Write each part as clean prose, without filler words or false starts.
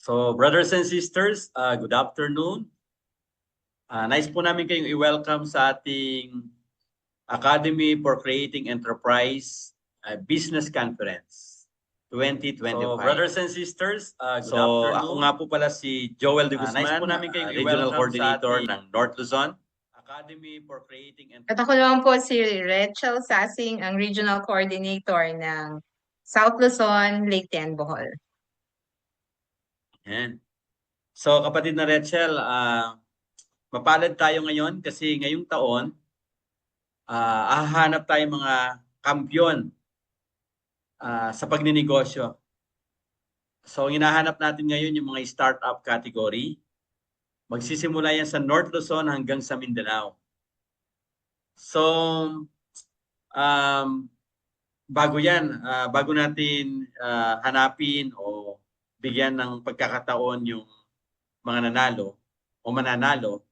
So, brothers and sisters, good afternoon. Nice po namin kayong i-welcome sa ating Academy for Creating Enterprise Business Conference 2025. So, brothers and sisters, good afternoon. Ako nga po pala si Joel de Guzman, nice po namin kayong Regional Coordinator ng North Luzon Academy for Creating At ako naman po si Rachel Sasing, ang Regional Coordinator ng South Luzon, Leyte and Bohol. Yan. So kapatid na Rachel, mapalad tayo ngayon kasi ngayong taon, hahanap tayo mga kampiyon sa pagninegosyo. So hinahanap natin ngayon yung mga startup category. Magsisimula yan sa North Luzon hanggang sa Mindanao. So, bago yan, bago natin hanapin o bigyan ng pagkakataon yung mga nanalo o mananalo,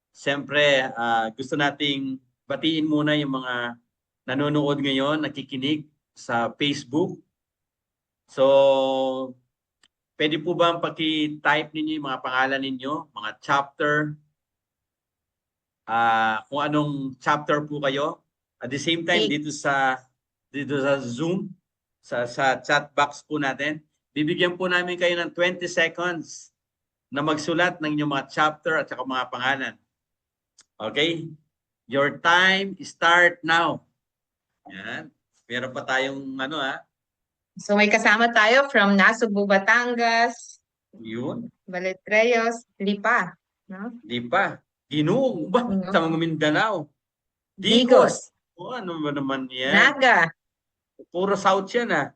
siyempre gusto nating batiin muna yung mga nanonood ngayon, nakikinig sa Facebook. So, pwede po ba paki-type ninyo yung mga pangalan ninyo, mga chapter, kung anong chapter po kayo. At the same time, dito sa Zoom, sa chat box po natin, bibigyan po namin kayo ng 20 seconds na magsulat ng inyong mga chapter at saka mga pangalan. Okay? Your time start now. Yan. Meron pa tayong So may kasama tayo from Nasugbu, Batangas, yun. Baletreyos, Lipa. No? Lipa. Ginoo ba? Sa mga Mindanao. Digos. O ano ba naman yan? Naga. Puro South yan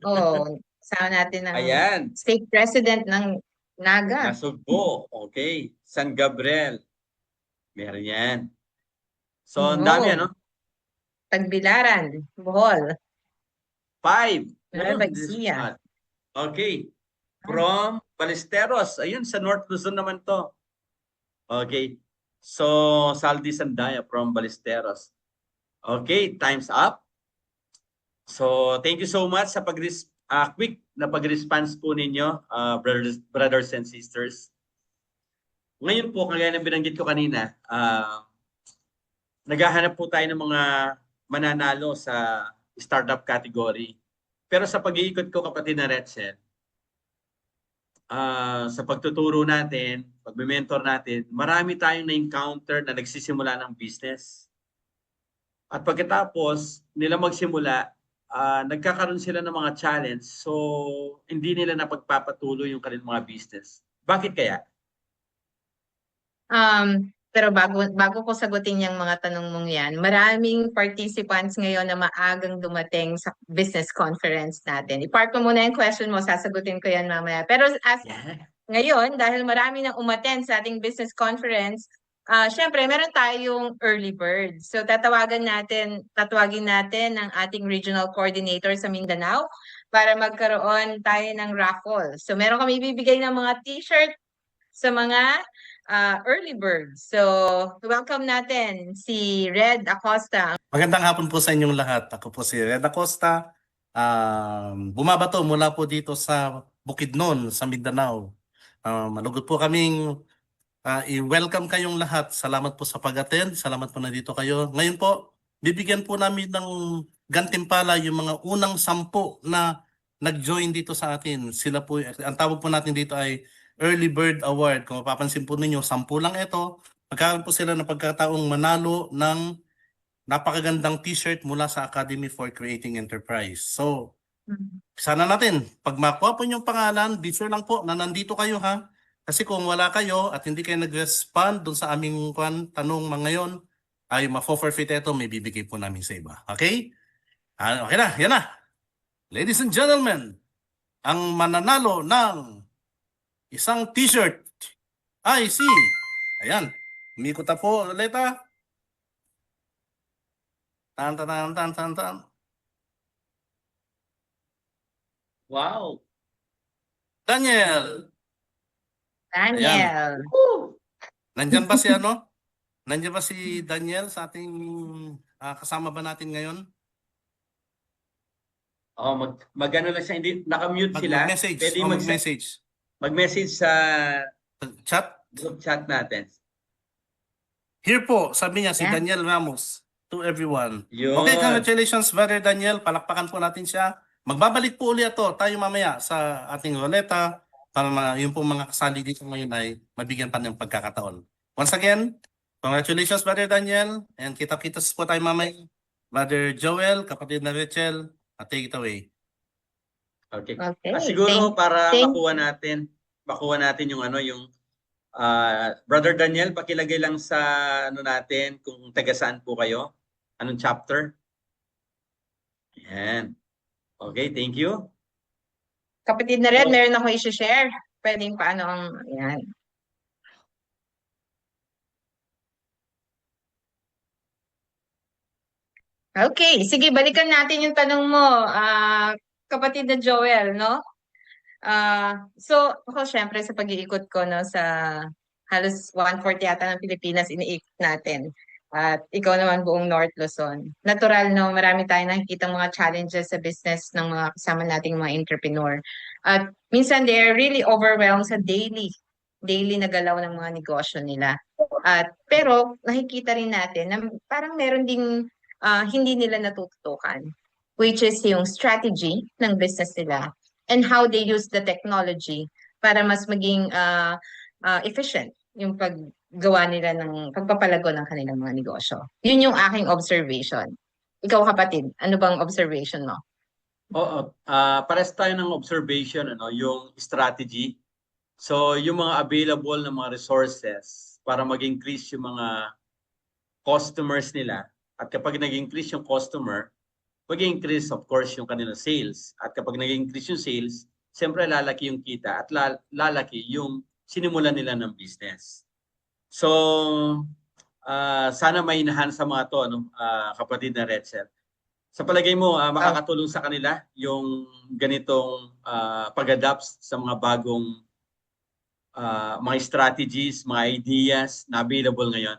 Oh, kasama natin ang Ayan. State President ng Naga. Nasugbo. Okay. San Gabriel. Meron yan. So, ang dami Tagbilaran, Bohol. 5. Bagsia. Okay. From Ballesteros. Ayun, sa North Luzon naman to. Okay. So, Saldi Sandaya from Ballesteros. Okay, time's up. So, thank you so much sa quick na pag-response po ninyo, brothers and sisters. Ngayon po, kagaya ng binanggit ko kanina, naghahanap po tayo ng mga mananalo sa startup category. Pero sa pag-iikot ko, kapatid na Rachel, sa pagtuturo natin, pag-mentor natin, marami tayong na-encounter na nagsisimula ng business. At pagkatapos nila magsimula, nagkakaroon sila ng mga challenge, so hindi nila napagpapatuloy yung kanilang mga business. Bakit kaya? Pero bago ko sagutin yung mga tanong mong yan, maraming participants ngayon na maagang dumating sa business conference natin. I-park ko muna yung question mo, sasagutin ko yan mamaya. Pero ngayon, dahil marami nang umattend sa ating business conference, syempre meron tayong early bird. So tatawagin natin ang ating regional coordinator sa Mindanao para magkaroon tayo ng raffle. So meron kami bibigay ng mga t-shirt sa mga early bird. So welcome natin si Red Acosta. Magandang hapon po sa inyong lahat. Ako po si Red Acosta. Bumabato mula po dito sa Bukidnon, sa Mindanao. Malugod po kaming i-welcome kayong lahat. Salamat po sa pag-attend. Salamat po na dito kayo. Ngayon po, bibigyan po namin ng gantimpala yung mga unang 10 na nag-join dito sa atin. Sila po, ang tawag po natin dito ay Early Bird Award. Kung mapapansin po ninyo, 10 lang ito. Magkakaroon po sila ng pagkataong manalo ng napakagandang t-shirt mula sa Academy for Creating Enterprise. So, sana natin, pag makuha po yung pangalan, be sure lang po na nandito kayo ha. Kasi kung wala kayo at hindi kayo nag-respond dun sa aming tanong ngayon, ay ma-forfeit ito, may bibigay po namin sa iba. Okay? Okay na, yan na. Ladies and gentlemen, ang mananalo ng isang t-shirt ay si, ayan, umikot na po, Leta. Tan. Wow! Daniel. Nandiyan ba si Nandiyan ba si Daniel sa ating kasama ba natin ngayon? Mag-ano lang siya, hindi naka-mute sila. Mag-message. Pwede Mag-message. Mag-message sa Chat. group chat natin. Here po, sabi niya si Yeah. Daniel Ramos. To everyone. Yun. Okay, congratulations, Brother Daniel. Palakpakan po natin siya. Magbabalik po ulit tayo mamaya sa ating ruleta para yung po mga kasali dito ngayon ay mabigyan pa ng pagkakataon. Once again, congratulations, Brother Daniel. And kita-kita po tayo mamaya. Brother Joel, kapatid na Rachel, take it away. Okay. Okay. Siguro para thank- makuha natin yung Brother Daniel, pakilagay lang sa natin kung taga saan po kayo. Anong chapter? Yan. Okay, thank you. Kapatid na Red, meron ako i-share. Pwedeng paano ang, yan. Okay, sige, balikan natin yung tanong mo, kapatid na Joel, no? So, ako syempre sa pag-iikot ko, no, sa halos 1/4 yata ng Pilipinas, iniikot natin. At ikaw naman buong North Luzon. Natural, no, marami tayong nakikita mga challenges sa business ng mga kasama nating mga entrepreneur. At minsan they're really overwhelmed sa daily na galaw ng mga negosyo nila. Pero nakikita rin natin na parang meron ding hindi nila natututukan, which is yung strategy ng business nila and how they use the technology para mas maging efficient yung paggawa nila ng pagpapalago ng kanilang mga negosyo. Yun yung aking observation. Ikaw kapatid, ano bang observation mo? Oo, pares tayo ng observation, yung strategy. So, yung mga available na mga resources para mag-increase yung mga customers nila. At kapag nag-increase yung customer, mag-increase of course yung kanilang sales. At kapag nag-increase yung sales, siyempre lalaki yung kita at lalaki yung sinimulan nila ng business. So, sana may inahan sa mga to, kapatid na Rachel. Sa palagay mo, makakatulong sa kanila yung ganitong pag-adapt sa mga bagong mga strategies, mga ideas na available ngayon?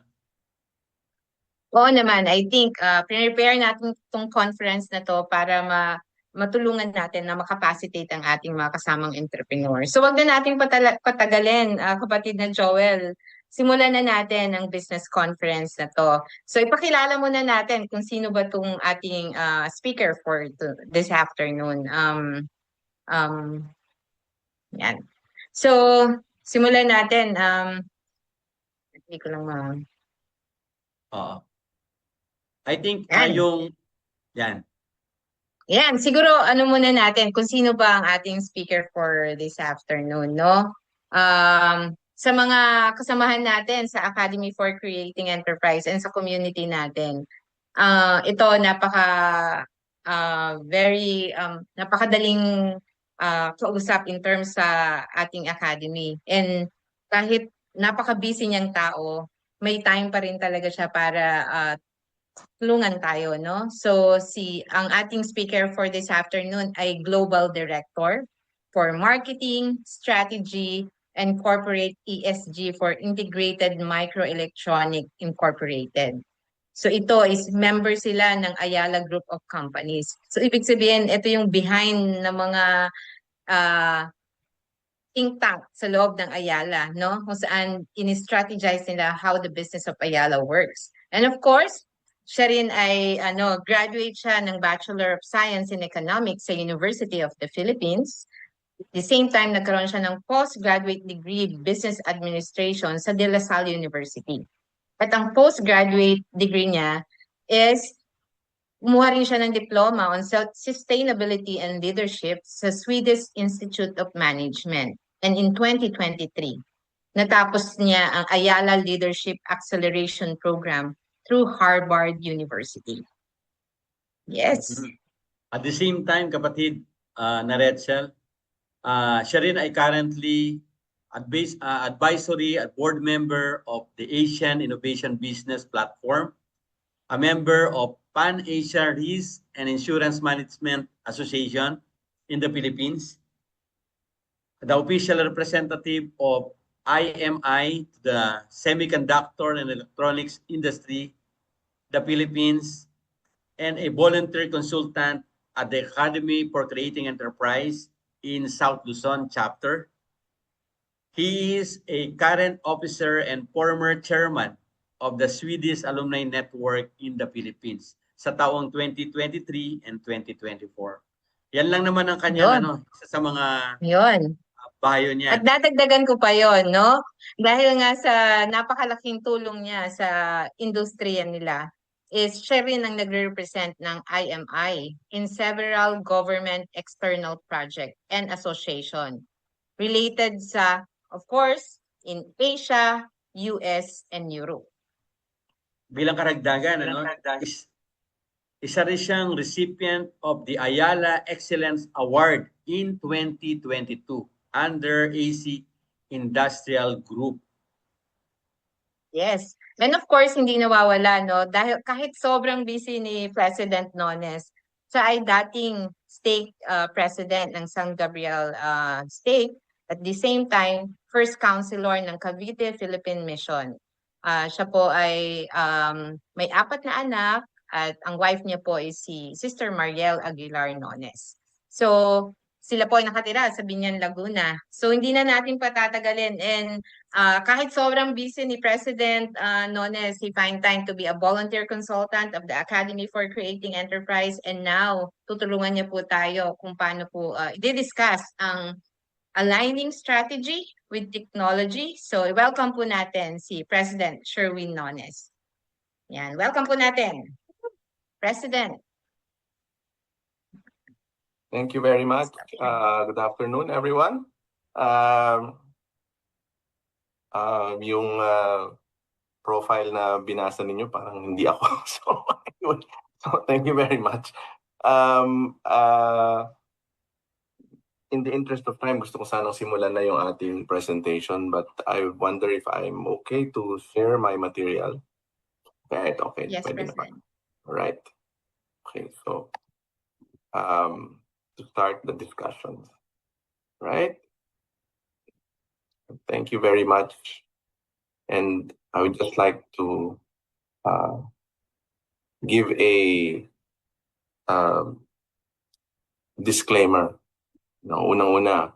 Oo naman, I think prepare natin itong conference na to para matulungan natin na makapacitate ang ating mga kasamang entrepreneur. So wag na nating patagalin, kapatid na Joel. Simulan na natin ang business conference na to. So ipakilala muna natin kung sino ba itong ating speaker for this afternoon. Yan. So simulan natin. Hindi ko lang I think Yan. yan. Yan, siguro ano muna natin kung sino ba ang ating speaker for this afternoon, no? Sa mga kasamahan natin sa Academy for Creating Enterprise and sa community natin, ito napakadaling kausap in terms sa ating academy. And kahit napaka-busy niyang tao, may time pa rin talaga siya para tulungan tayo, no? So ang ating speaker for this afternoon ay Global Director for Marketing, Strategy, and Corporate ESG for Integrated Microelectronic Incorporated. So ito is member sila ng Ayala Group of Companies. So ibig sabihin, ito yung behind ng mga think tank sa loob ng Ayala, no? Kung saan in-strategize nila how the business of Ayala works. And of course, siya rin ay graduate siya ng Bachelor of Science in Economics sa University of the Philippines. At the same time, nagkaroon siya ng postgraduate degree Business Administration sa De La Salle University. At ang postgraduate degree niya is kumuha rin siya ng diploma on sustainability and leadership sa Swedish Institute of Management. And in 2023, natapos niya ang Ayala Leadership Acceleration Program through Harvard University. Yes. At the same time, kapatid na Rachel, siya rin ay currently advisory at board member of the Asian Innovation Business Platform, a member of Pan-Asia Risk and Insurance Management Association in the Philippines, the official representative of IMI, the Semiconductor and Electronics Industry, the Philippines, and a volunteer consultant at the Academy for Creating Enterprise in South Luzon chapter. He is a current officer and former chairman of the Swedish Alumni Network in the Philippines sa taong 2023 and 2024. Yan lang naman ang kanyang Yun. isa sa mga Yun. bio niya. At dadagdagan ko pa yon, no? Dahil nga sa napakalaking tulong niya sa industriya nila, is siya rin ang nagre-represent ng IMI in several government external project and association related sa, of course, in Asia, US, and Europe. Bilang karagdagan, isa rin siyang recipient of the Ayala Excellence Award in 2022 under AC Industrial Group. Yes. And of course, hindi nawawala, no? Dahil kahit sobrang busy ni President Nones, siya ay dating stake president ng San Gabriel Stake. At the same time, first counselor ng Cavite Philippine Mission. Siya po ay may 4 na anak at ang wife niya po ay si Sister Mariel Aguilar Nones. So, sila po ay nakatira sa Binyan, Laguna. So, hindi na natin patatagalin. And kahit sobrang busy ni President Nones, he find time to be a volunteer consultant of the Academy for Creating Enterprise. And now, tutulungan niya po tayo kung paano po i-discuss ang aligning strategy with technology. So, welcome po natin si President Sherwin Nones. Yan, welcome po natin. President. Thank you very much. Good afternoon, everyone. Yung profile na binasa ninyo, parang hindi ako. So thank you very much. In the interest of time, gusto ko sanang simulan na yung ating presentation, but I wonder if I'm okay to share my material. Right, okay. Yes, Pwede President. naman. All right. Okay, so to start the discussion, right? Thank you very much. And I would just like to give a disclaimer. No, unang-una,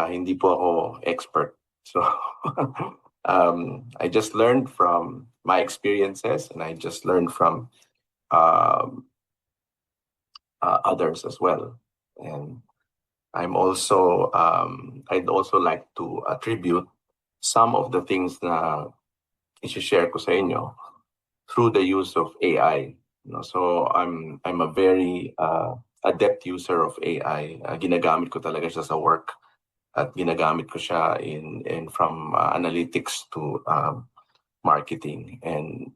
hindi po ako expert. So I just learned from my experiences, and I just learned from others as well. And I'm also I'd also like to attribute some of the things na i-share ko sa inyo through the use of AI. You know, so I'm a very adept user of AI. Ginagamit ko talaga siya sa work, at ginagamit ko siya in from analytics to marketing and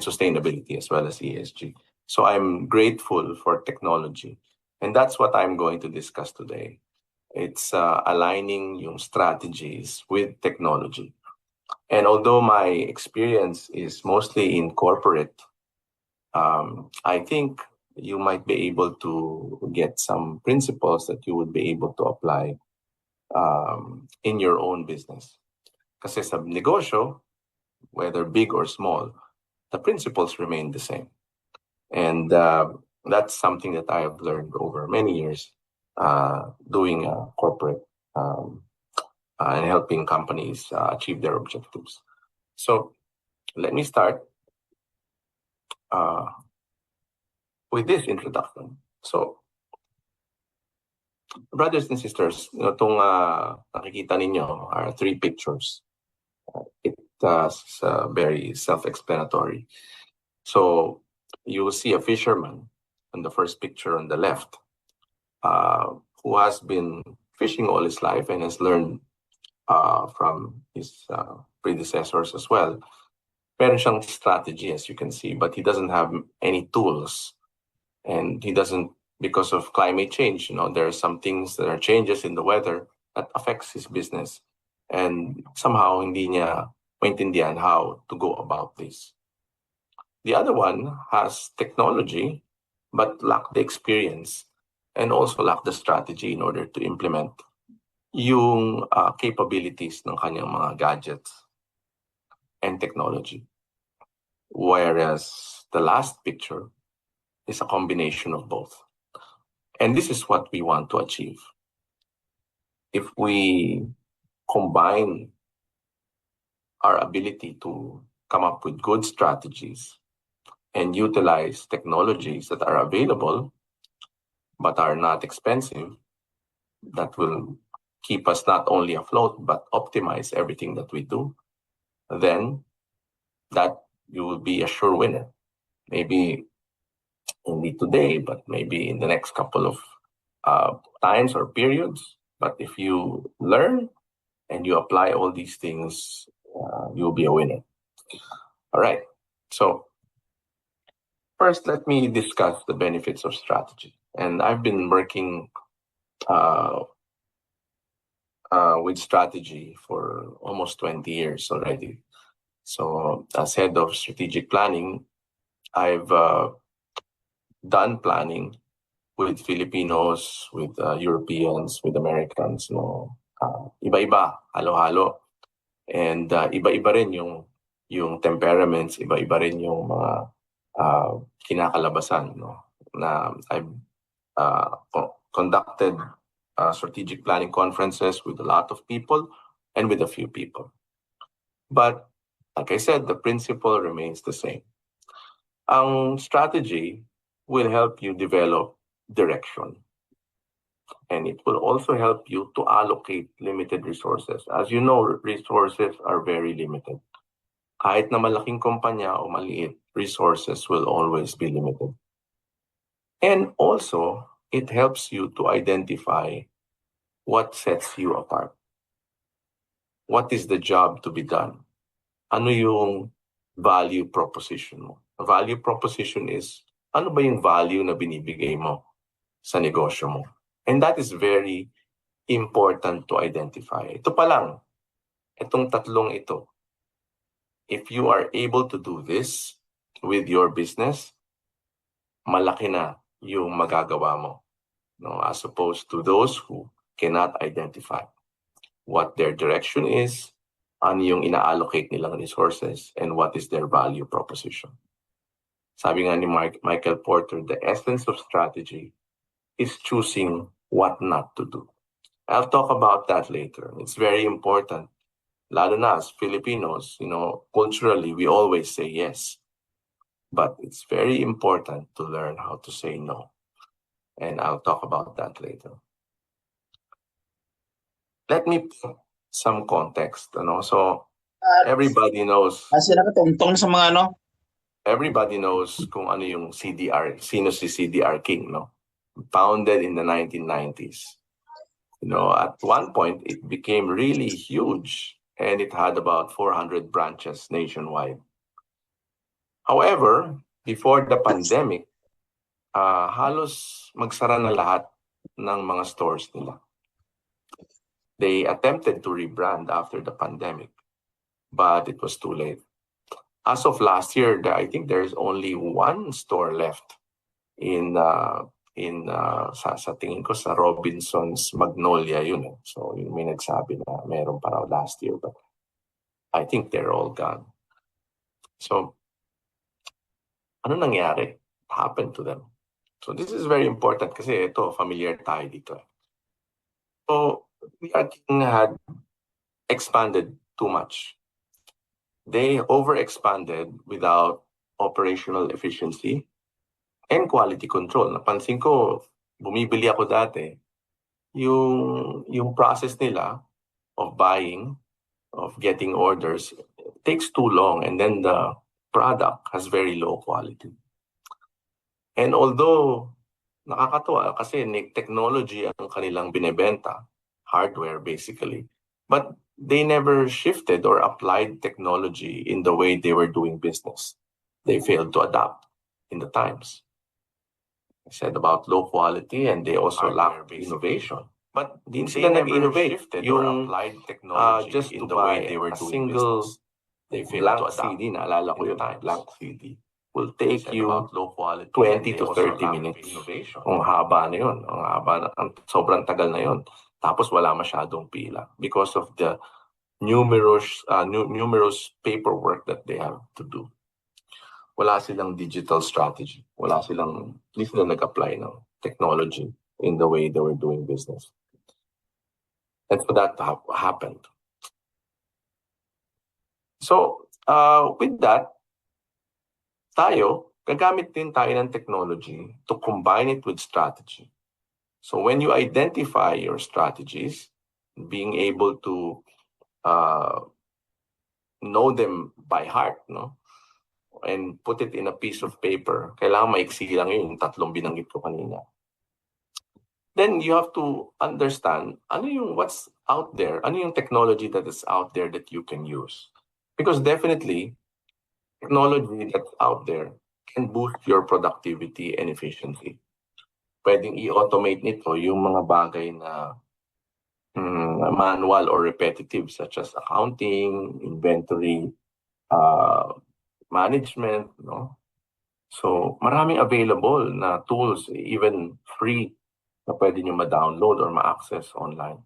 sustainability as well as ESG. So I'm grateful for technology, and that's what I'm going to discuss today. It's aligning yung strategies with technology. And although my experience is mostly in corporate, I think you might be able to get some principles that you would be able to apply in your own business. Kasi sa negosyo, whether big or small, the principles remain the same. And that's something that I have learned over many years doing corporate and helping companies achieve their objectives. So let me start with this introduction. So, brothers and sisters, itong nakikita ninyo are 3 pictures. It's very self-explanatory. So you will see a fisherman in the first picture on the left, who has been fishing all his life and has learned from his predecessors as well. Meron siyang strategy, as you can see, but he doesn't have any tools. And he doesn't, because of climate change, there are some things that are changes in the weather that affects his business. And somehow hindi niya maintindihan how to go about this. The other one has technology, but lack the experience and also lack the strategy in order to implement yung capabilities ng kanyang mga gadgets and technology. Whereas the last picture is a combination of both. And this is what we want to achieve. If we combine our ability to come up with good strategies and utilize technologies that are available but are not expensive, that will keep us not only afloat but optimize everything that we do, then that you will be a sure winner. Maybe only today, but maybe in the next couple of times or periods. But if you learn and you apply all these things, you'll be a winner. All right. So first, let me discuss the benefits of strategy. And I've been working with strategy for almost 20 years already. So as head of strategic planning, I've done planning with Filipinos, with Europeans, with Americans, no, iba-iba, halo-halo. And iba-iba rin yung temperaments, iba-iba rin yung mga kinakalabasan, no, na I've conducted strategic planning conferences with a lot of people and with a few people. But like I said, the principle remains the same. Ang strategy will help you develop direction. And it will also help you to allocate limited resources. As you know, resources are very limited. Kahit na malaking kumpanya o maliit, resources will always be limited. And also, it helps you to identify what sets you apart. What is the job to be done? Ano yung value proposition mo? A value proposition is, ano ba yung value na binibigay mo sa negosyo mo? And that is very important to identify. Ito pa lang, itong tatlong ito. If you are able to do this with your business, malaki na yung magagawa mo, no? As opposed to those who cannot identify what their direction is, ano yung ina-allocate nilang resources, and what is their value proposition. Sabi nga ni Michael Porter, the essence of strategy is choosing what not to do. I'll talk about that later. It's very important. Lalo na as Filipinos, culturally, we always say yes. But it's very important to learn how to say no. And I'll talk about that later. Let me put some context, So everybody knows. Kasi nakatungtong sa mga Everybody knows kung ano yung CDR, sino si CDR King, no? Founded in the 1990s. At one point, it became really huge and it had about 400 branches nationwide. However, before the pandemic, halos magsara na lahat ng mga stores nila. They attempted to rebrand after the pandemic, but it was too late. As of last year, I think there's only one store left sa tingin ko sa Robinson's Magnolia yun. So yun, may nagsabi na meron pa raw last year, but I think they're all gone. So ano nangyari? What happened to them? So this is very important kasi ito, familiar tayo dito. So PR King had expanded too much. They overexpanded without operational efficiency and quality control. Napansin ko, bumibili ako dati, yung process nila of buying, of getting orders, takes too long, and then the product has very low quality. And although nakakatuwa kasi technology ang kanilang binebenta, hardware basically, but they never shifted or applied technology in the way they were doing business. They failed to adapt in the times. I said about low quality, and they also lacked innovation. But din sila nag-innovate. Yung applied technology just in the way they were doing business. They failed to adapt. CD, naalala ko yun, blank CD, will take you 20 to 30 minutes. Ang haba na yun. Sobrang tagal na yun. Tapos wala masyadong pila because of the numerous paperwork that they have to do. Wala silang digital strategy. Hindi sila nag-apply ng technology in the way they were doing business. And so that happened. So, with that, gagamit din tayo ng technology to combine it with strategy. So when you identify your strategies, being able to know them by heart, no? And put it in a piece of paper. Kailangan maiksi lang yun, yung tatlong binanggit ko kanina. Then you have to understand what's out there, ano yung technology that is out there that you can use. Because definitely, technology that's out there can boost your productivity and efficiency. Pwedeng i-automate nito yung mga bagay na manual or repetitive, such as accounting, inventory, management, no? So, maraming available na tools, even free, na pwede nyo ma-download or ma-access online.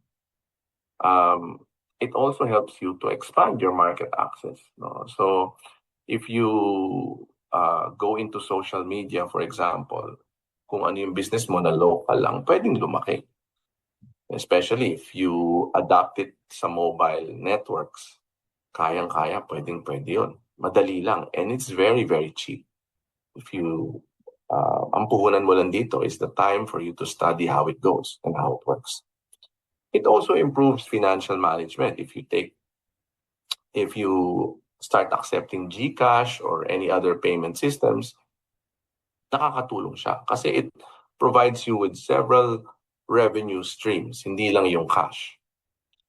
It also helps you to expand your market access, no? So, if you go into social media, for example, kung ano yung business mo na local lang, pwedeng lumaki. Especially if you adapt it sa mobile networks, kayang-kaya, pwedeng-pwede yun. Madali lang. And it's very, very cheap. If you, ang puhunan mo lang dito is the time for you to study how it goes and how it works. It also improves financial management. If you start accepting GCash or any other payment systems, nakakatulong siya. Kasi it provides you with several revenue streams, hindi lang yung cash.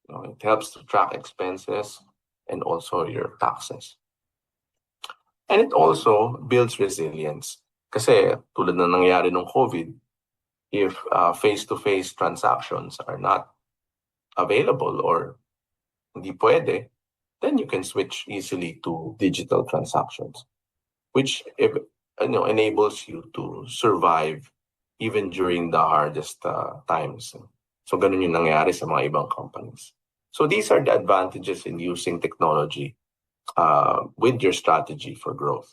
It helps to track expenses and also your taxes. And it also builds resilience. Kasi tulad na nangyari nung COVID, if face-to-face transactions are not available or hindi pwede, then you can switch easily to digital transactions, which enables you to survive even during the hardest times. So ganun yung nangyari sa mga ibang companies. So these are the advantages in using technology with your strategy for growth.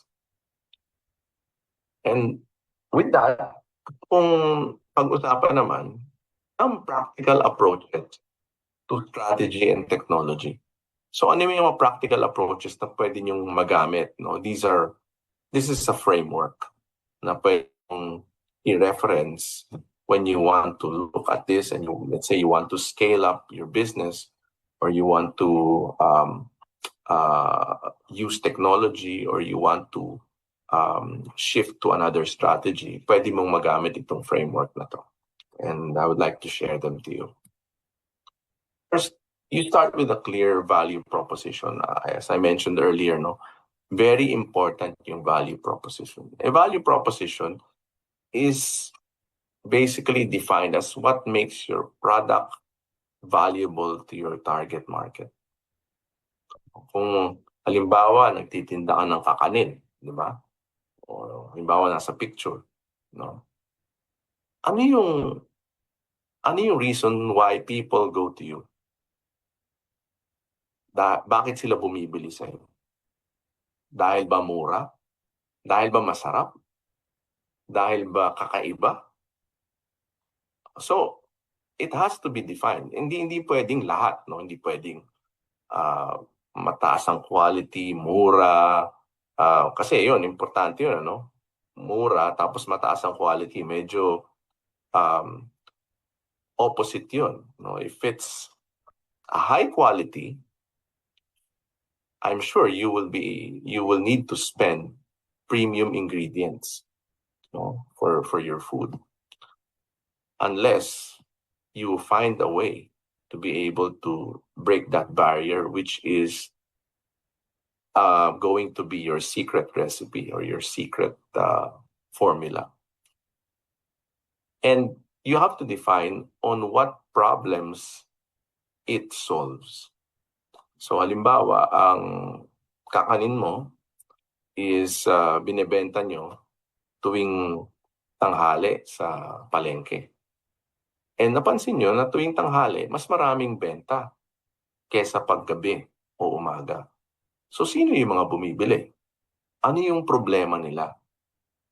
And with that, kung pag-usapan naman, ang practical approaches to strategy and technology. So ano yung mga practical approaches na pwede nyong magamit? No? This is a framework na pwedeng i-reference when you want to look at this and let's say you want to scale up your business or you want to use technology or you want to shift to another strategy, pwede mong magamit itong framework na to. And I would like to share them to you. First, you start with a clear value proposition. As I mentioned earlier, no, very important yung value proposition. A value proposition is basically defined as what makes your product valuable to your target market. Kung halimbawa nagtitinda ka ng kakanin, di ba? O halimbawa nasa picture, no? Ano yung reason why people go to you? Bakit sila bumibili sa iyo? Dahil ba mura? Dahil ba masarap? Dahil ba kakaiba? So, it has to be defined. Hindi pwedeng lahat, no? Hindi pwedeng mataas ang quality, mura. Kasi yun, importante yun, ano? Mura, tapos mataas ang quality. Medyo opposite yun. No? If it's a high quality, I'm sure you will need to spend premium ingredients, no, for your food. Unless you find a way to be able to break that barrier, which is going to be your secret recipe or your secret formula. And you have to define on what problems it solves. So halimbawa, ang kakanin mo is binebenta nyo tuwing tanghali sa palengke. And napansin nyo na tuwing tanghali, mas maraming benta kesa paggabi o umaga. So sino yung mga bumibili? Ano yung problema nila?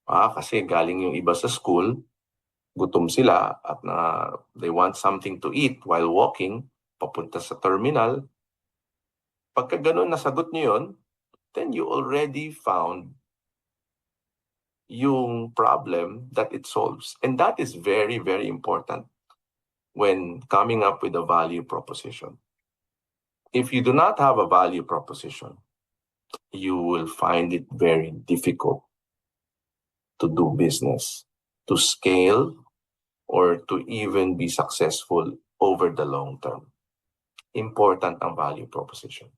Kasi galing yung iba sa school, gutom sila at they want something to eat while walking papunta sa terminal. pagka ganun nasagot niyo yun, then you already found yung problem that it solves. And that is very, very important when coming up with a value proposition. If you do not have a value proposition, you will find it very difficult to do business, to scale, or to even be successful over the long term. Important ang value proposition.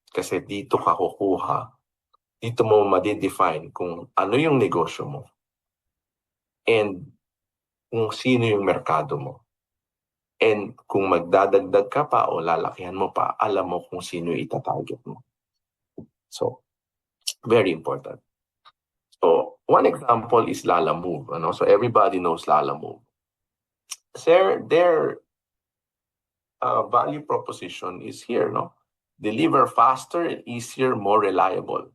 Kasi dito ka kukuha, dito mo ma-define kung ano yung negosyo mo and kung sino yung merkado mo. And kung magdadagdag ka pa o lalakihan mo pa, alam mo kung sino itatarget mo. So, very important. So, one example is Lalamove. So, everybody knows Lalamove. Their value proposition is here, no? Deliver faster and easier, more reliably.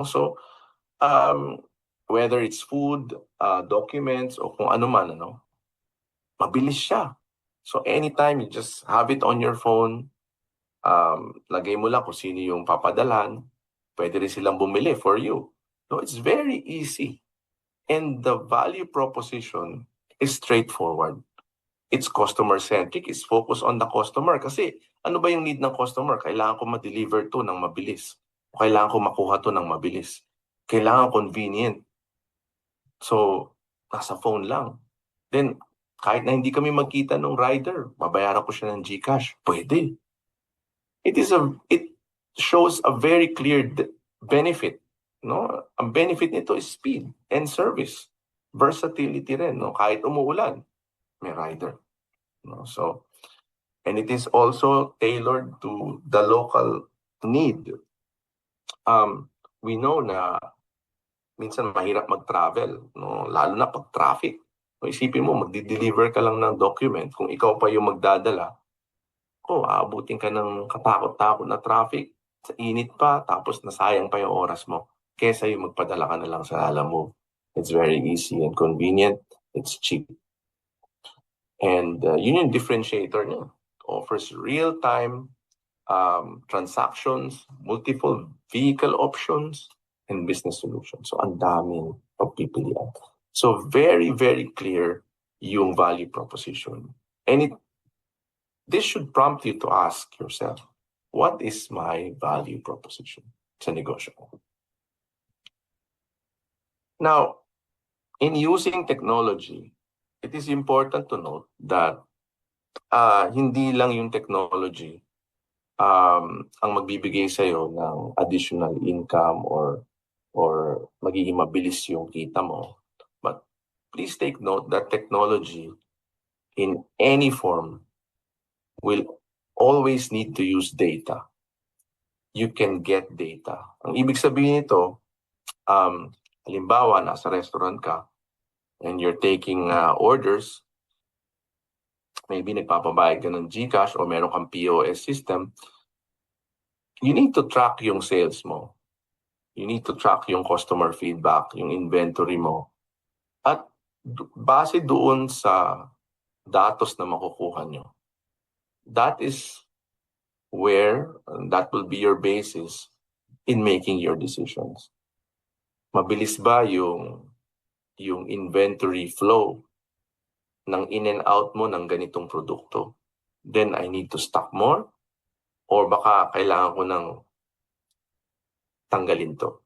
So, whether it's food, documents, o kung ano man, mabilis siya. So anytime you just have it on your phone, lagay mo lang kung sino yung papadalan, pwede rin silang bumili for you. So it's very easy. And the value proposition is straightforward. It's customer-centric. It's focused on the customer. Kasi ano ba yung need ng customer? Kailangan ko ma-deliver to ng mabilis. Kailangan ko makuha to ng mabilis. Kailangan convenient. So, nasa phone lang. Then, kahit na hindi kami magkita ng rider, babayaran ko siya ng GCash. Pwede. It shows a very clear benefit. Ang benefit nito is speed and service. Versatility rin. Kahit umuulan, may rider. So, and it is also tailored to the local need. We know na minsan mahirap mag-travel, lalo na pag traffic. Isipin mo, magdi-deliver ka lang ng document. Kung ikaw pa yung magdadala, aabutin ka ng katakot-takot na traffic, sa init pa, tapos nasayang pa yung oras mo. Kesa yung magpadala ka na lang sa Lalamove. It's very easy and convenient. It's cheap. And yun yung differentiator niya. Offers real-time transactions, multiple vehicle options, and business solutions. So, ang daming pagpipilian. So, very, very clear yung value proposition. And this should prompt you to ask yourself, what is my value proposition sa negosyo ko? Now, in using technology, it is important to note that hindi lang yung technology ang magbibigay sa'yo ng additional income or magiging mabilis yung kita mo. But please take note that technology in any form will always need to use data. You can get data. Ang ibig sabihin nito, halimbawa, nasa restaurant ka and you're taking orders, maybe nagpapabayad ka ng GCash o meron kang POS system, you need to track yung sales mo. You need to track yung customer feedback, yung inventory mo. At base doon sa datos na makukuha nyo, that is where that will be your basis in making your decisions. Mabilis ba yung inventory flow ng in and out mo ng ganitong produkto? Then I need to stock more? Or baka kailangan ko ng tanggalin to?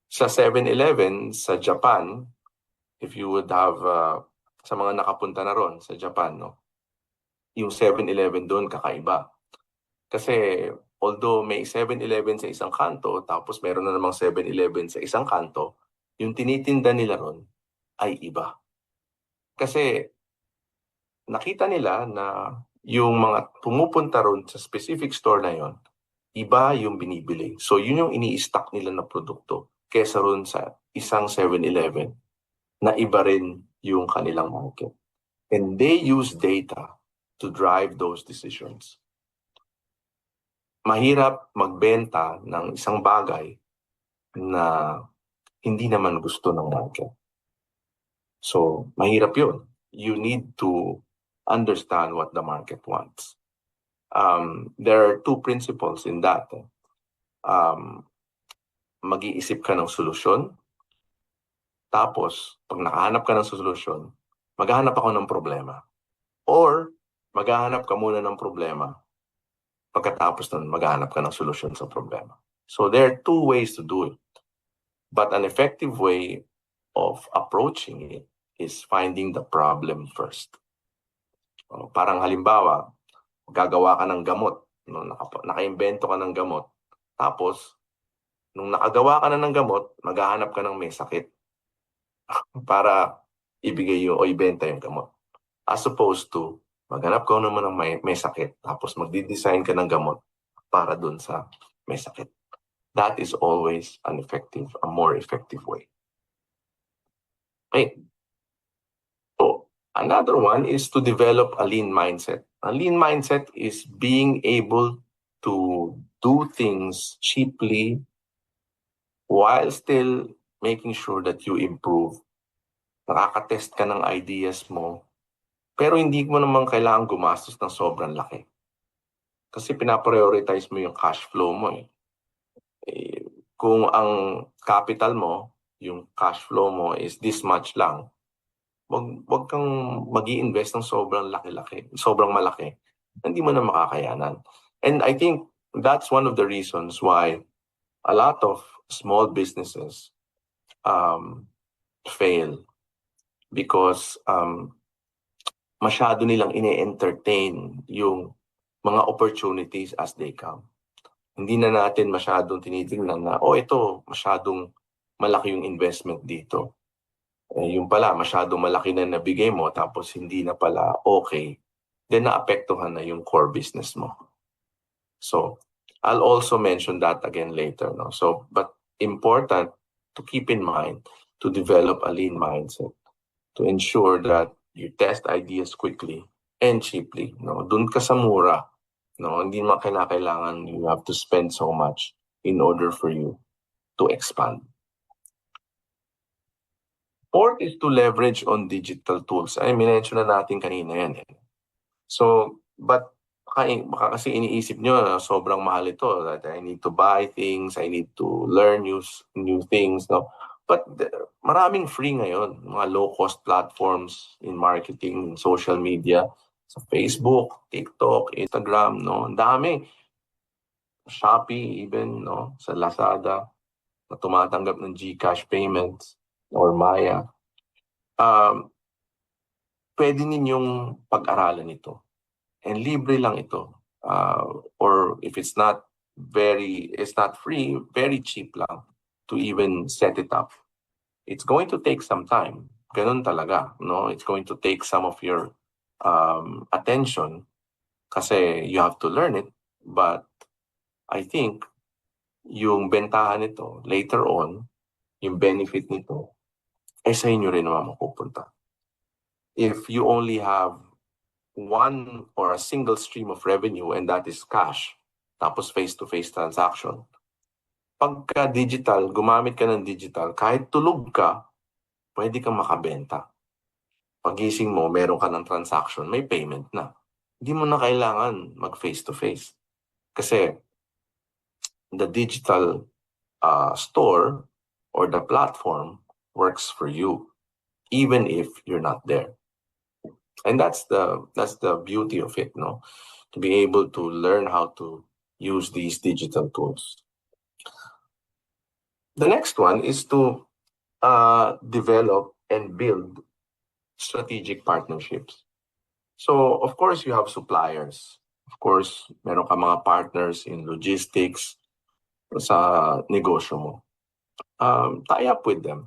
Sa 7-Eleven, sa Japan, if you would have, sa mga nakapunta na ron sa Japan, yung 7-Eleven doon kakaiba. Kasi although may 7-Eleven sa isang kanto, tapos meron na namang 7-Eleven sa isang kanto, yung tinitinda nila ron ay iba. Kasi nakita nila na yung mga pumupunta ron sa specific store na yon, iba yung binibili. So yun yung ini-stock nila na produkto kesa ron sa isang 7-Eleven na iba rin yung kanilang market. And they use data to drive those decisions. Mahirap magbenta ng isang bagay na hindi naman gusto ng market. So, mahirap yun. You need to understand what the market wants. there are two principles in that. Mag-iisip ka ng solusyon, tapos pag nakahanap ka ng solusyon, maghahanap ako ng problema. Or maghahanap ka muna ng problema, pagkatapos nun maghahanap ka ng solusyon sa problema. So there are two ways to do it. But an effective way of approaching it is finding the problem first. Parang halimbawa, gagawa ka ng gamot, no? Naka-invento ka ng gamot, tapos nung nakagawa ka na ng gamot, maghahanap ka ng may sakit para ibigay o ibenta yung gamot. As opposed to, maghanap ka naman ng may sakit, tapos magdi-design ka ng gamot para dun sa may sakit. That is always a more effective way. Okay. So, another one is to develop a lean mindset. A lean mindset is being able to do things cheaply while still making sure that you improve. Nakaka-test ka ng ideas mo, pero hindi mo naman kailangan gumastos ng sobrang laki. Kasi pinaprioritize mo yung cash flow mo eh. Kung ang capital mo, yung cash flow mo is this much lang, wag kang mag-i-invest ng sobrang malaki. Hindi mo na makakayanan. And I think that's one of the reasons why a lot of small businesses fail, because masyado nilang ine-entertain yung mga opportunities as they come. Hindi na natin masyadong tinitingnan na, ito, masyadong malaki yung investment dito. Yung pala, masyadong malaki na nabigay mo, tapos hindi na pala okay. Then naapektuhan na yung core business mo. So, I'll also mention that again later. No? So, but important to keep in mind to develop a lean mindset, to ensure that you test ideas quickly and cheaply. No? Dun ka sa mura. No, hindi mo kailangan you have to spend so much in order for you to expand. Fourth is to leverage on digital tools. Ay, minention na natin kanina yan. So, but baka kasi iniisip nyo, sobrang mahal ito. That I need to buy things, I need to learn new things. No? But maraming free ngayon. Mga low-cost platforms in marketing, in social media. Sa Facebook, TikTok, Instagram, no? Ang dami. Shopee even, no? Sa Lazada, na tumatanggap ng GCash payments or Maya. Pwede ninyong pag-aralan ito. And libre lang ito. Or if it's not free, very cheap lang to even set it up. It's going to take some time. Ganun talaga, no? It's going to take some of your attention kasi you have to learn it, but I think yung bentahan nito later on, yung benefit nito ay sa inyo rin naman mapupunta. If you only have one or a single stream of revenue and that is cash, tapos face-to-face transaction, pagka digital, gumamit ka ng digital, kahit tulog ka, pwede kang makabenta. Pagising mo, meron ka ng transaction, may payment na. Hindi mo na kailangan mag-face-to-face. Kasi the digital store or the platform works for you, even if you're not there. And that's the beauty of it, no? To be able to learn how to use these digital tools. The next one is to develop and build strategic partnerships. So, of course, you have suppliers. Of course, meron ka mga partners in logistics sa negosyo mo. Tie up with them.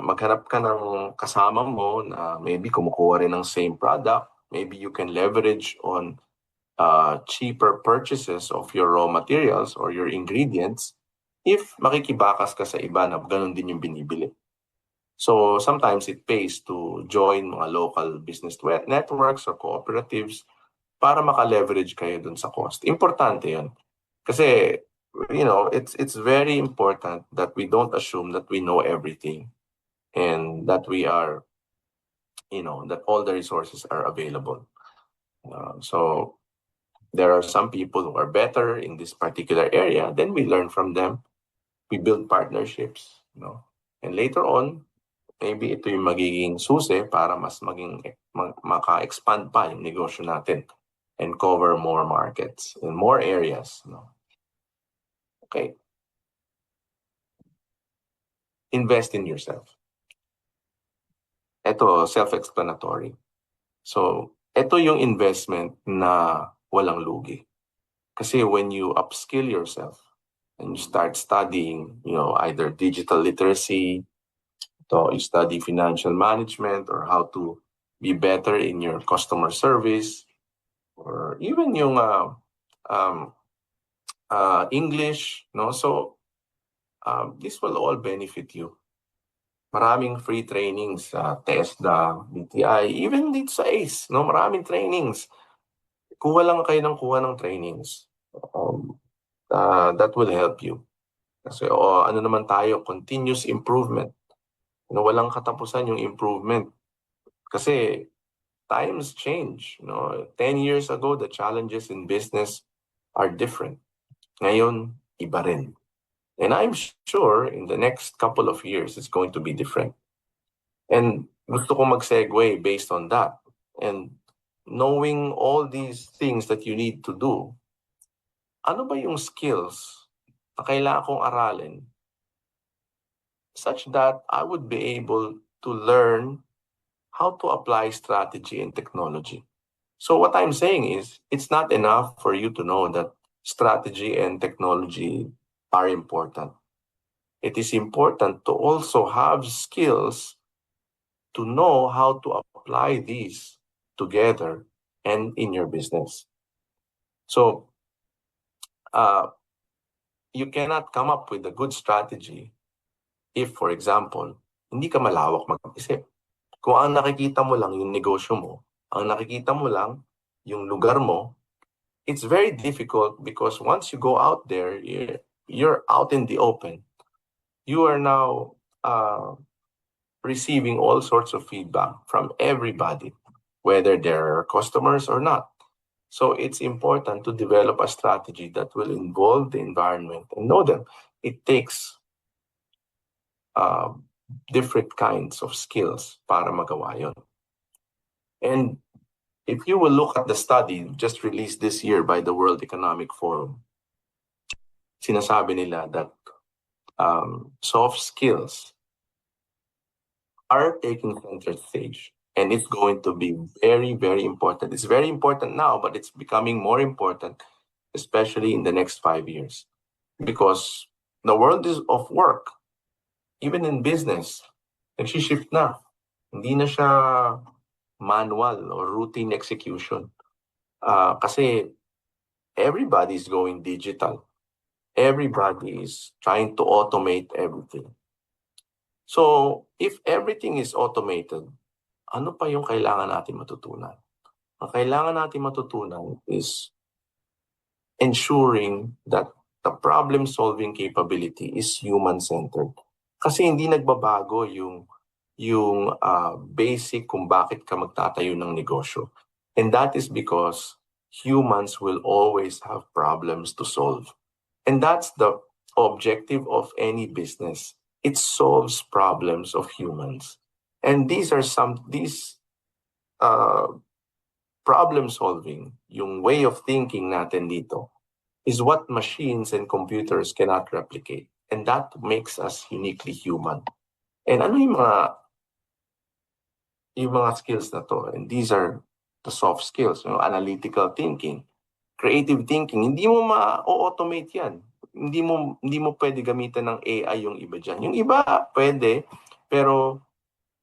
Maghanap ka ng kasama mo na maybe kumukuha rin ng same product. Maybe you can leverage on cheaper purchases of your raw materials or your ingredients if makikibakas ka sa iba na ganun din yung binibili. So sometimes it pays to join mga local business networks or cooperatives para maka-leverage kayo dun sa cost. Importante yun. Kasi, you know, it's very important that we don't assume that we know everything and that we are, you know, that all the resources are available. So there are some people who are better in this particular area, then we learn from them. We build partnerships, and later on, maybe ito yung magiging susi para mas maka-expand pa yung negosyo natin and cover more markets in more areas. Okay. Invest in yourself. Ito, self-explanatory. So, ito yung investment na walang lugi. Kasi when you upskill yourself and you start studying, either digital literacy, you study financial management or how to be better in your customer service, or even yung English, so this will all benefit you. Maraming free trainings sa TESDA, BTI, even dito sa ACE, maraming trainings. Kuha lang kayo ng trainings. That will help you. Kasi ano naman tayo, continuous improvement. Walang katapusan yung improvement. Kasi times change. 10 years ago, the challenges in business are different. Ngayon, iba rin. And I'm sure in the next couple of years, it's going to be different. And gusto ko mag-segue based on that. And knowing all these things that you need to do, ano ba yung skills na kailangan kong aralin such that I would be able to learn how to apply strategy and technology? So what I'm saying is, it's not enough for you to know that strategy and technology are important. It is important to also have skills to know how to apply these together and in your business. So you cannot come up with a good strategy if, for example, hindi ka malawak mag-isip. Kung ang nakikita mo lang yung negosyo mo, ang nakikita mo lang yung lugar mo, it's very difficult because once you go out there, you're out in the open. You are now receiving all sorts of feedback from everybody, whether they're customers or not. So it's important to develop a strategy that will involve the environment and know them. It takes different kinds of skills para magawa yun. And if you will look at the study just released this year by the World Economic Forum, sinasabi nila that soft skills are taking center stage, and it's going to be very, very important. It's very important now, but it's becoming more important, especially in the next 5 years, because the world of work, even in business, nagsishift na. Hindi na siya manual or routine execution. Kasi everybody is going digital. Everybody is trying to automate everything. So, if everything is automated, ano pa yung kailangan natin matutunan? Ang kailangan natin matutunan is ensuring that the problem-solving capability is human-centered. Kasi hindi nagbabago yung basic kung bakit ka magtatayo ng negosyo. And that is because humans will always have problems to solve. And that's the objective of any business. It solves problems of humans. And these problem solving, yung way of thinking natin dito, is what machines and computers cannot replicate. And that makes us uniquely human. And ano yung mga skills na to? And these are the soft skills, analytical thinking, creative thinking. Hindi mo ma-automate yan. Hindi mo pwede gamitan ng AI yung iba dyan. Yung iba pwede, pero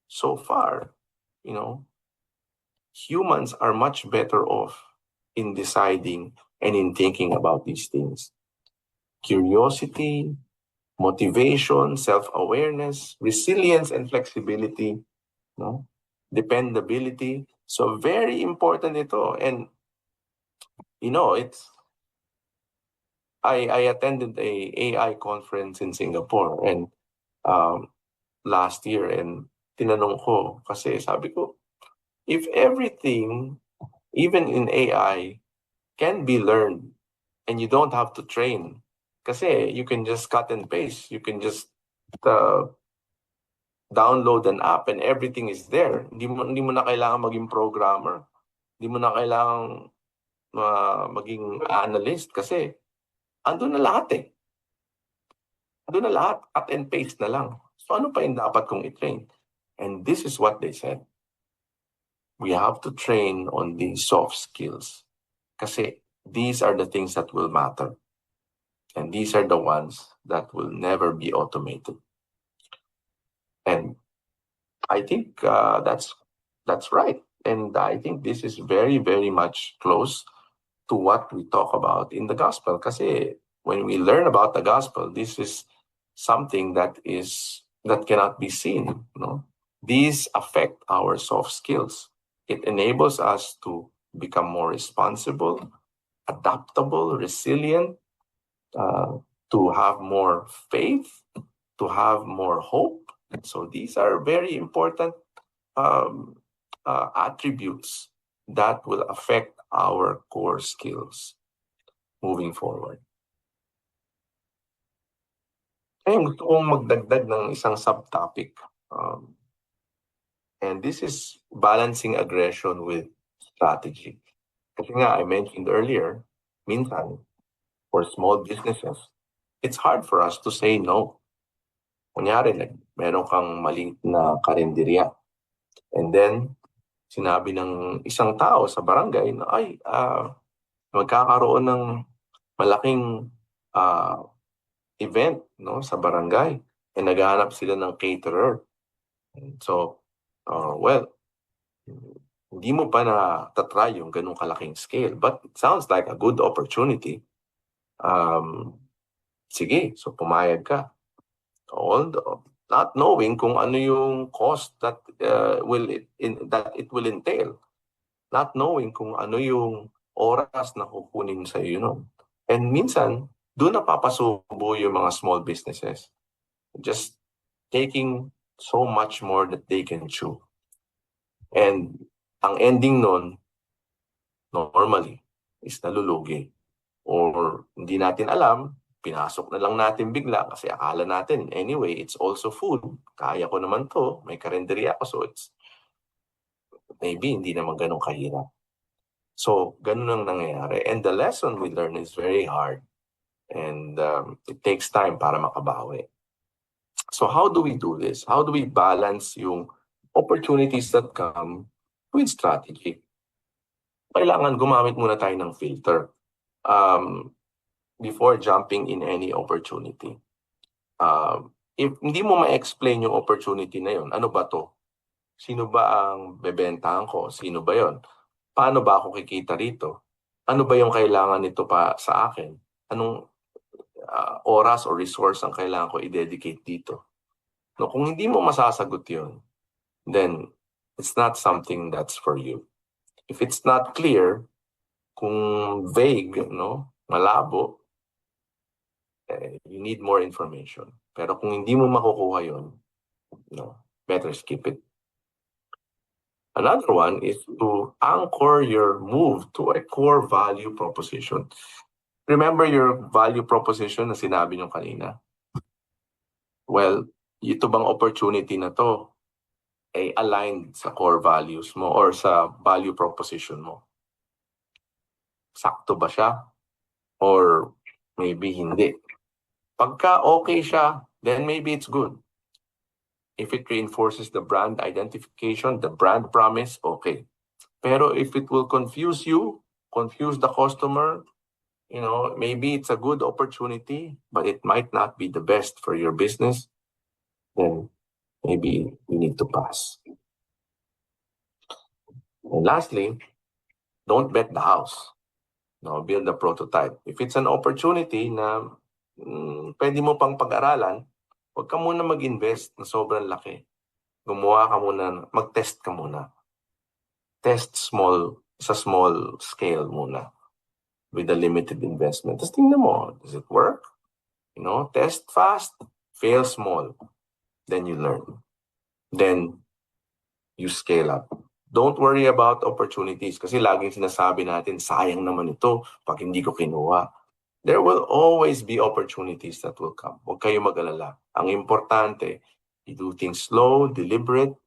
so far, humans are much better off in deciding and in thinking about these things. Curiosity, motivation, self-awareness, resilience and flexibility, dependability. So very important ito. And I attended a AI conference in Singapore and last year, and tinanong ko kasi sabi ko, if everything, even in AI, can be learned and you don't have to train. Kasi you can just cut and paste. You can just download an app and everything is there. Hindi mo na kailangan maging programmer. Hindi mo na kailangan maging analyst kasi andun na lahat eh. Andun na lahat. Cut and paste na lang. So ano pa yung dapat kong i-train? And this is what they said. We have to train on these soft skills. Kasi these are the things that will matter. And these are the ones that will never be automated. And I think that's right. And I think this is very, very much close to what we talk about in the gospel. Kasi when we learn about the gospel, this is something that cannot be seen. No? These affect our soft skills. It enables us to become more responsible, adaptable, resilient, to have more faith, to have more hope. So these are very important attributes that will affect our core skills moving forward. Ngayon, gusto kong magdagdag ng isang subtopic. And this is balancing aggression with strategy. Kasi nga, I mentioned earlier, minsan, for small businesses, it's hard for us to say no. Kunyari, meron kang maliit na karinderya. And then, sinabi ng isang tao sa barangay na, magkakaroon ng malaking event, no, sa barangay. And naghahanap sila ng caterer. So, hindi mo pa na-try yung ganung kalaking scale. But it sounds like a good opportunity. Sige, so pumayag ka. Not knowing kung ano yung cost that it will entail. Not knowing kung ano yung oras na kukunin sa iyo. And minsan, doon napapasubo yung mga small businesses. Just taking so much more that they can chew. And ang ending nun, normally, is nalulugi. Or hindi natin alam, pinasok na lang natin bigla kasi akala natin, anyway, it's also food. Kaya ko naman to, may karinderya ako, so it's maybe hindi naman ganun kahirap. So, ganun ang nangyayari. And the lesson we learn is very hard. And it takes time para makabawi. So how do we do this? How do we balance yung opportunities that come with strategy? Kailangan gumamit muna tayo ng filter before jumping in any opportunity. If hindi mo ma-explain yung opportunity na yun, ano ba to? Sino ba ang bebentahan ko? Sino ba yon? Paano ba ako kikita rito? Ano ba yung kailangan nito pa sa akin? Anong oras o resource ang kailangan ko i-dedicate dito? No, kung hindi mo masasagot yun, then it's not something that's for you. If it's not clear, kung vague, no, malabo, you need more information. Pero kung hindi mo makukuha yun, no, better skip it. Another one is to anchor your move to a core value proposition. Remember your value proposition na sinabi nyo kanina? Well, ito bang opportunity na to ay aligned sa core values mo or sa value proposition mo? Sakto ba siya? Or maybe hindi? Pagka okay siya, then maybe it's good. If it reinforces the brand identification, the brand promise, okay. Pero if it will confuse you, confuse the customer, maybe it's a good opportunity, but it might not be the best for your business, then maybe you need to pass. And lastly, don't bet the house. No, build a prototype. If it's an opportunity na pwede mo pang pag-aralan, huwag ka muna mag-invest na sobrang laki. Gumawa ka muna, mag-test ka muna. Test sa small scale muna. With a limited investment. Tapos tingnan mo, does it work? Test fast, fail small. Then you learn. Then you scale up. don't worry about opportunities kasi laging sinasabi natin, sayang naman ito pag hindi ko kinuha. There will always be opportunities that will come. Huwag kayo mag-alala. Ang importante, you do things slow, deliberate,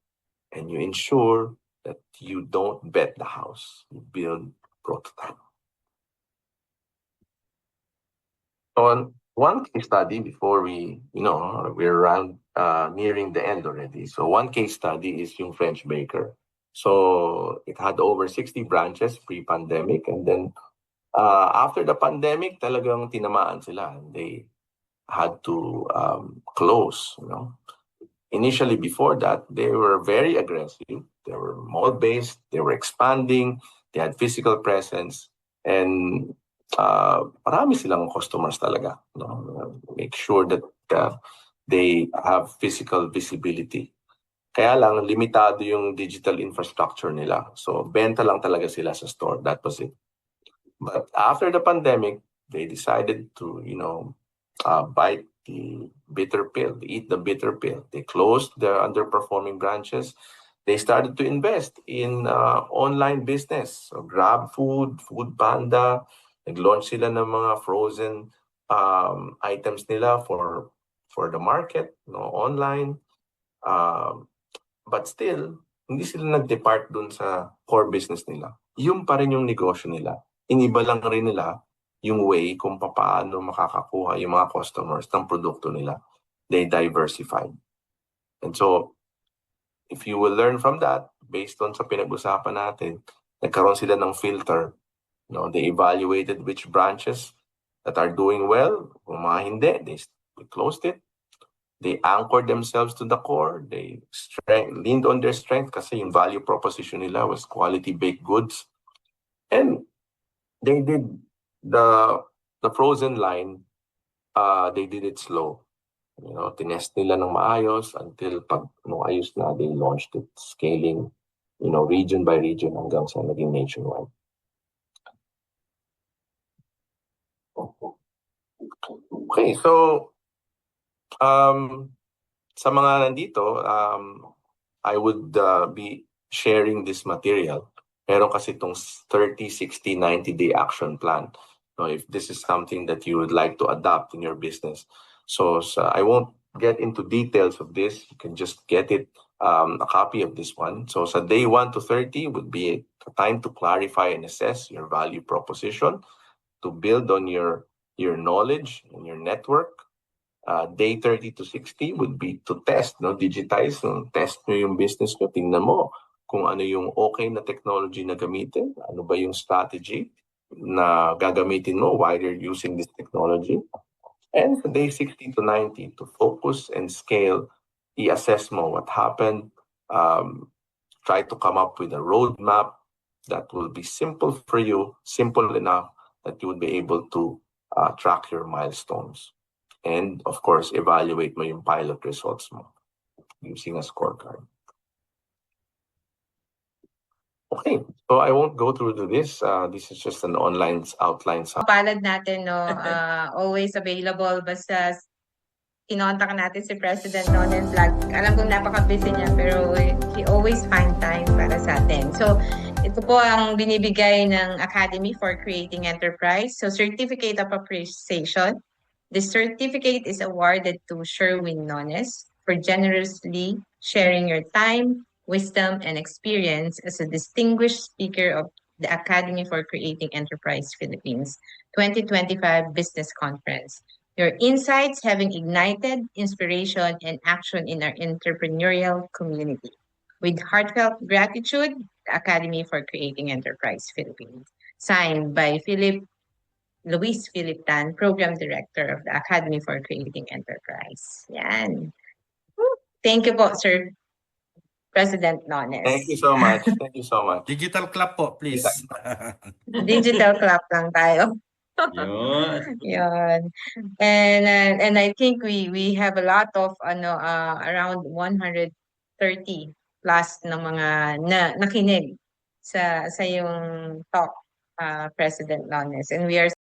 and you ensure that you don't bet the house. You build prototype. On one case study before we're around nearing the end already. So one case study is yung French baker. So it had over 60 branches pre-pandemic, and then after the pandemic, talagang tinamaan sila. They had to close. Initially, before that, they were very aggressive. They were mall-based. They were expanding. They had physical presence, and marami silang customers talaga. Make sure that they have physical visibility. Kaya lang, limitado yung digital infrastructure nila. So, benta lang talaga sila sa store. That was it. But after the pandemic, they decided to, bite the bitter pill, eat the bitter pill. They closed their underperforming branches. They started to invest in online business. So Grab Food, Food Panda, nag-launch sila ng mga frozen items nila for the market, online. But still, hindi sila nag-depart dun sa core business nila. Yung pa rin yung negosyo nila. Iniba lang rin nila yung way kung paano makakakuha yung mga customers ng produkto nila. They diversified. And so, if you will learn from that, based on sa pinag-usapan natin, nagkaroon sila ng filter. They evaluated which branches that are doing well. Kung mga hindi, they closed it. They anchored themselves to the core. They leaned on their strength kasi yung value proposition nila was quality baked goods. And they did the frozen line, they did it slow. Tinest nila ng maayos until pag ayos na, they launched it, scaling, region by region hanggang sa naging nationwide. Okay, so sa mga nandito, I would be sharing this material. Meron kasi itong 30, 60, 90-day action plan. If this is something that you would like to adopt in your business. So I won't get into details of this. You can just get it, a copy of this one. So sa day 1 to 30 would be a time to clarify and assess your value proposition, to build on your knowledge and your network. Day 30 to 60 would be to test, digitize, test nyo yung business nyo, tingnan mo kung ano yung okay na technology na gamitin, ano ba yung strategy na gagamitin mo while you're using this technology. And for day 60 to 90, to focus and scale, i-assess mo what happened, try to come up with a roadmap that will be simple for you, simple enough that you would be able to track your milestones. And of course, evaluate mo yung pilot results mo using a scorecard. Okay, so I won't go through to this. This is just an online outline. Palad natin, always available. Basta kinontak natin si President Nonen Vlog. Alam kong napaka-busy niya, pero he always find time para sa atin. So, ito po ang binibigay ng Academy for Creating Enterprise. So, Certificate of Appreciation. The certificate is awarded to Sherwin Nones for generously sharing your time, wisdom, and experience as a distinguished speaker of the Academy for Creating Enterprise Philippines 2025 Business Conference. Your insights having ignited inspiration and action in our entrepreneurial community. With heartfelt gratitude, the Academy for Creating Enterprise Philippines. Signed by Luis Philip Tan, Program Director of the Academy for Creating Enterprise. Yan. Thank you po, Sir President Nones. Thank you so much. Thank you so much. Digital clap po, please. Digital clap lang tayo. Yun. Yun. And I think we have a lot of around 130 plus ng mga nakinig sa yung talk, President Nones, and we are